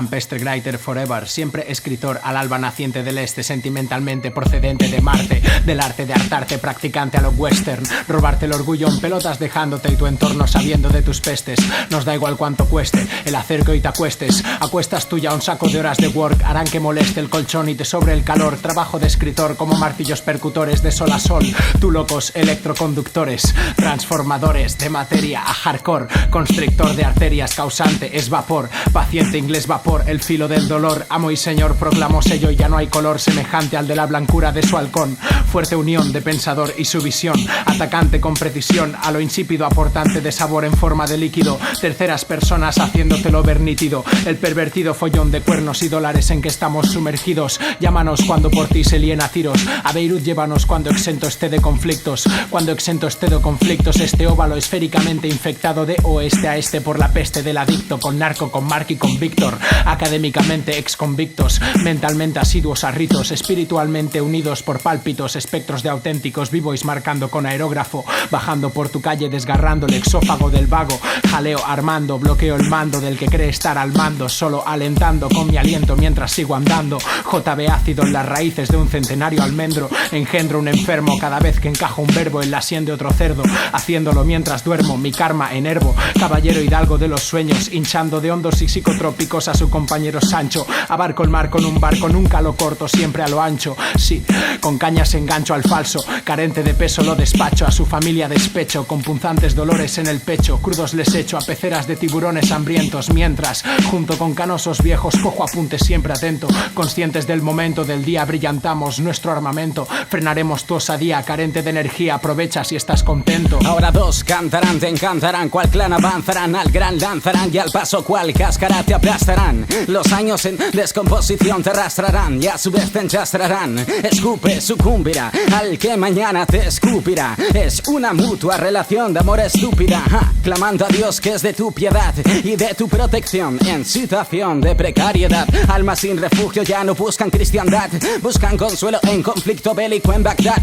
campestre writer forever, siempre escritor al alba naciente del este, sentimentalmente procedente de Marte, del arte de hartarte, practicante a lo western, robarte el orgullo en pelotas dejándote y tu entorno sabiendo de tus pestes. Nos da igual cuánto cueste el hacer que hoy te acuestes, acuestas tuya un saco de horas de work harán que moleste el colchón y te sobre el calor, trabajo de escritor como martillos percutores de sol a sol, tú locos electroconductores, transformadores de materia a hardcore, constrictor de arterias, causante es vapor, paciente inglés vapor, el filo del dolor, amo y señor proclamó sello y ya no hay color semejante al de la blancura de su halcón, fuerte unión de pensador y su visión, atacante con precisión a lo insípido, aportante de sabor en forma de líquido, terceras personas haciéndotelo ver nítido, el pervertido follón de cuernos y dólares en que estamos sumergidos, llámanos cuando por ti se líen a tiros, a Beirut llévanos cuando exento esté de conflictos, cuando exento esté de conflictos, este óvalo esféricamente infectado de oeste a este por la peste del adicto, con narco, con Mark y con Víctor, académicamente ex convictos, mentalmente asiduos a ritos, espiritualmente unidos por pálpitos, espectros de auténticos b-boys marcando con aerógrafo, bajando por tu calle desgarrando el exófago del vago, jaleo armando, bloqueo el mando del que cree estar al mando, solo alentando con mi aliento mientras sigo andando, JB ácido en las raíces de un centenario almendro, engendro un enfermo cada vez que encajo un verbo en la sien de otro cerdo, haciéndolo mientras duermo, mi karma enervo, caballero hidalgo de los sueños, hinchando de hondos y psicotrópicos a su compañero Sancho, abarco el mar con un barco, nunca lo corto, siempre a lo ancho, sí, con cañas engancho al falso, carente de peso lo despacho, a su familia despecho, con punzantes dolores en el pecho, crudos les echo a peceras de tiburones hambrientos, mientras, junto con canosos viejos, cojo apuntes siempre atento, conscientes del momento del día, brillantamos nuestro armamento, frenaremos tu osadía, carente de energía, aprovecha si estás contento. Ahora dos cantarán, te encantarán, cual clan avanzarán, al gran lanzarán y al paso cual cáscara te aplastarán, los años en descomposición te arrastrarán y a su vez te enchastrarán, escupe, sucumbirá, al que mañana te escupirá, es una mutua relación de amor estúpida, clamando a Dios que es de tu piedad y de tu protección en situación de precariedad, almas sin refugio ya no buscan cristiandad, buscan consuelo en conflicto bélico en Bagdad,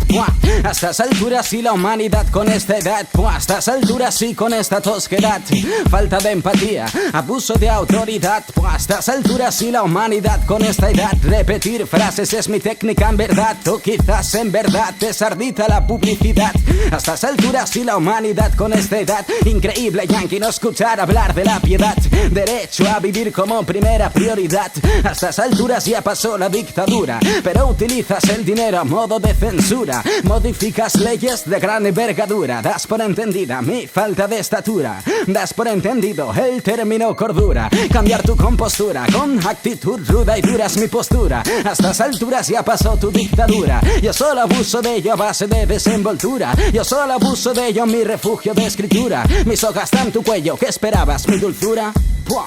a estas alturas y la humanidad con esta edad, a estas alturas y con esta tosquedad, falta de empatía, abuso de autoridad, a estas alturas y la humanidad con esta edad, repetir frases es mi técnica en verdad, o quizás en verdad es ardita la publicidad, a estas alturas y la humanidad con esta edad, increíble yankee no escuchar hablar de la piedad, derecho a vivir como primera prioridad, a estas alturas ya pasó la dictadura, pero utilizas el dinero a modo de censura, modificas leyes de gran envergadura, das por entendida mi falta de estatura, das por entendido el término cordura, cambiar tu compostura con actitud ruda y dura es mi postura, a estas alturas ya pasó tu dictadura, yo solo abuso de ello a base de desenvoltura, yo solo abuso de ello mi refugio de escritura, mis hojas están en tu cuello, ¿qué esperabas mi dulzura? ¡Pua!